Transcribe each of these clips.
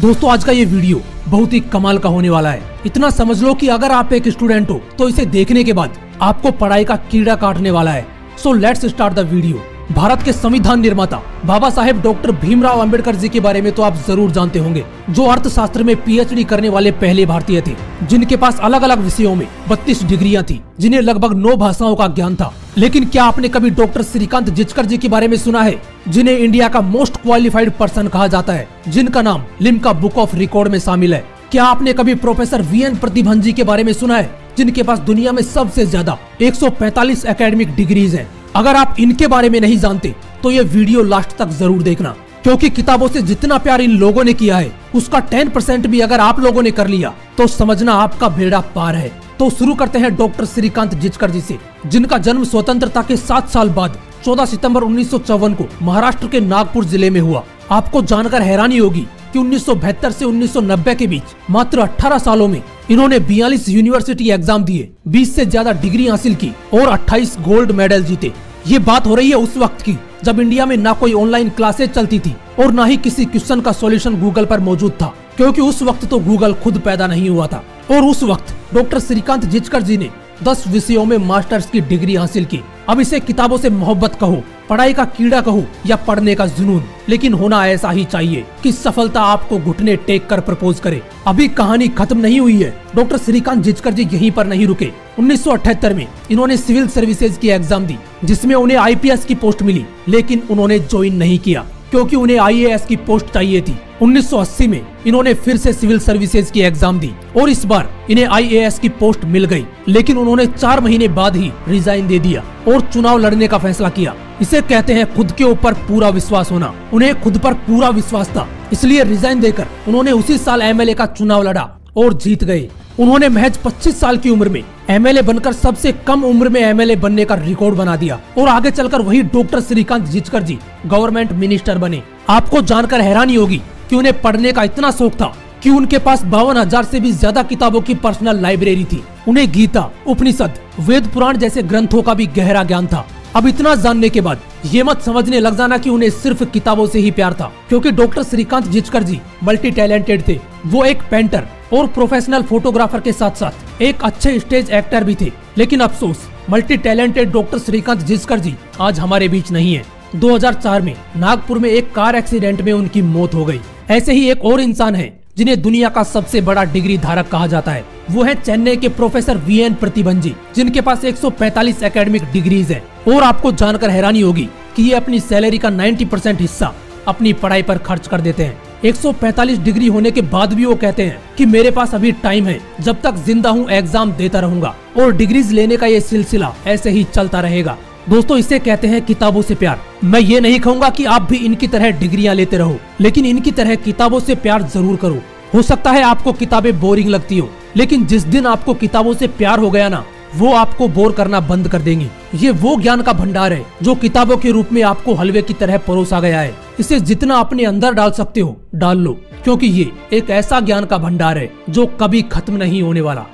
दोस्तों आज का ये वीडियो बहुत ही कमाल का होने वाला है। इतना समझ लो कि अगर आप एक स्टूडेंट हो तो इसे देखने के बाद आपको पढ़ाई का कीड़ा काटने वाला है। So let's start the video. Bharat के संविधान निर्माता बाबा साहेब डॉक्टर भीमराव अंबेडकर जी के बारे में तो आप जरूर जानते होंगे, जो अर्थशास्त्र में पीएचडी करने वाले पहले भारतीय थे, जिनके पास अलग अलग विषयों में 32 डिग्रियां थी, जिन्हें लगभग 9 भाषाओं का ज्ञान था। लेकिन क्या आपने कभी डॉक्टर श्रीकांत जिचकर जी के बारे में सुना है, जिन्हें इंडिया का मोस्ट क्वालिफाइड पर्सन कहा जाता है, जिनका नाम लिम्का बुक ऑफ रिकॉर्ड में शामिल है? क्या आपने कभी प्रोफेसर वीएन प्रतिभन जी के बारे में सुना है, जिनके पास दुनिया में सबसे ज्यादा 145 एकेडमिक डिग्रीज हैं? अगर आप इनके बारे में नहीं जानते तो ये वीडियो लास्ट तक जरूर देखना, क्योंकि किताबों से जितना प्यार इन लोगों ने किया है उसका 10% भी अगर आप लोगों ने कर लिया तो समझना आपका बेड़ा पार है। तो शुरू करते हैं डॉक्टर श्रीकांत जिचकर जी से, जिनका जन्म स्वतंत्रता के 7 साल बाद 14 सितंबर 1954 को महाराष्ट्र के नागपुर जिले में हुआ। आपको जानकर हैरानी होगी कि 1972 से 1990 के बीच मात्र 18 सालों में इन्होंने 42 यूनिवर्सिटी एग्जाम दिए, 20 से ज्यादा डिग्री हासिल की और 28 गोल्ड मेडल जीते। ये बात हो रही है उस वक्त की जब इंडिया में ना कोई ऑनलाइन क्लासेज चलती थी और ना ही किसी क्वेश्चन का सॉल्यूशन गूगल पर मौजूद था, क्योंकि उस वक्त तो गूगल खुद पैदा नहीं हुआ था। और उस वक्त डॉक्टर श्रीकांत जिचकर जी ने 10 विषयों में मास्टर्स की डिग्री हासिल की। अब इसे किताबों से मोहब्बत कहो, पढ़ाई का कीड़ा कहो या पढ़ने का जुनून, लेकिन होना ऐसा ही चाहिए कि सफलता आपको घुटने टेक कर प्रपोज करे। अभी कहानी खत्म नहीं हुई है। डॉक्टर श्रीकांत जिचकर जी यहीं पर नहीं रुके। 1978 में इन्होंने सिविल सर्विसेज की एग्जाम दी, जिसमें उन्हें आईपीएस की पोस्ट मिली, लेकिन उन्होंने ज्वाइन नहीं किया क्योंकि उन्हें आईएएस की पोस्ट चाहिए थी। 1980 में इन्होंने फिर से सिविल सर्विसेज की एग्जाम दी और इस बार इन्हें आईएएस की पोस्ट मिल गई, लेकिन उन्होंने 4 महीने बाद ही रिजाइन दे दिया और चुनाव लड़ने का फैसला किया। इसे कहते हैं खुद के ऊपर पूरा विश्वास होना। उन्हें खुद पर पूरा विश्वास था, इसलिए रिजाइन देकर उन्होंने उसी साल एमएलए का चुनाव लड़ा और जीत गए। उन्होंने महज 25 साल की उम्र में एमएलए बनकर सबसे कम उम्र में एमएलए बनने का रिकॉर्ड बना दिया और आगे चलकर वही डॉक्टर श्रीकांत जिचकर जी गवर्नमेंट मिनिस्टर बने। आपको जानकर हैरानी होगी कि उन्हें पढ़ने का इतना शौक था कि उनके पास 52,000 से भी ज्यादा किताबों की पर्सनल लाइब्रेरी थी। उन्हें गीता, उपनिषद, वेद पुराण जैसे ग्रंथों का भी गहरा ज्ञान था। अब इतना जानने के बाद ये मत समझने लग जाना कि उन्हें सिर्फ किताबों से ही प्यार था, क्योंकि डॉक्टर श्रीकांत जिचकर जी मल्टी टैलेंटेड थे। वो एक पेंटर और प्रोफेशनल फोटोग्राफर के साथ साथ एक अच्छे स्टेज एक्टर भी थे। लेकिन अफसोस, multi talented doctor Shrikant Jichkar ji आज हमारे बीच नहीं है। 2004 में नागपुर में एक कार एक्सीडेंट में उनकी मौत हो गई। ऐसे ही एक और इंसान है जिन्हें दुनिया का सबसे बड़ा डिग्री धारक कहा जाता है। वो है चेन्नई के प्रोफेसर वीएन प्रतिभन जी, जिनके पास 145 एकेडमिक डिग्रीज है। और आपको जानकर हैरानी होगी कि ये अपनी सैलरी का 90% हिस्सा अपनी पढ़ाई पर खर्च कर देते हैं। 145 डिग्री होने के बाद भी वो कहते हैं कि मेरे पास अभी टाइम है, जब तक जिंदा हूँ एग्जाम देता रहूंगा और डिग्रीज लेने का ये सिलसिला ऐसे ही चलता रहेगा। दोस्तों इसे कहते हैं किताबों से प्यार। मैं ये नहीं कहूँगा कि आप भी इनकी तरह डिग्रियां लेते रहो, लेकिन इनकी तरह किताबों से प्यार जरूर करो। हो सकता है आपको किताबें बोरिंग लगती हो, लेकिन जिस दिन आपको किताबों से प्यार हो गया ना, वो आपको बोर करना बंद कर देंगी। ये वो ज्ञान का भंडार है जो किताबों के रूप में आपको हलवे की तरह परोसा गया है। इसे जितना अपने अंदर डाल सकते हो डाल लो, क्योंकि ये एक ऐसा ज्ञान का भंडार है जो कभी खत्म नहीं होने वाला।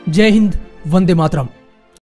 जय हिंद, वंदे मातरम।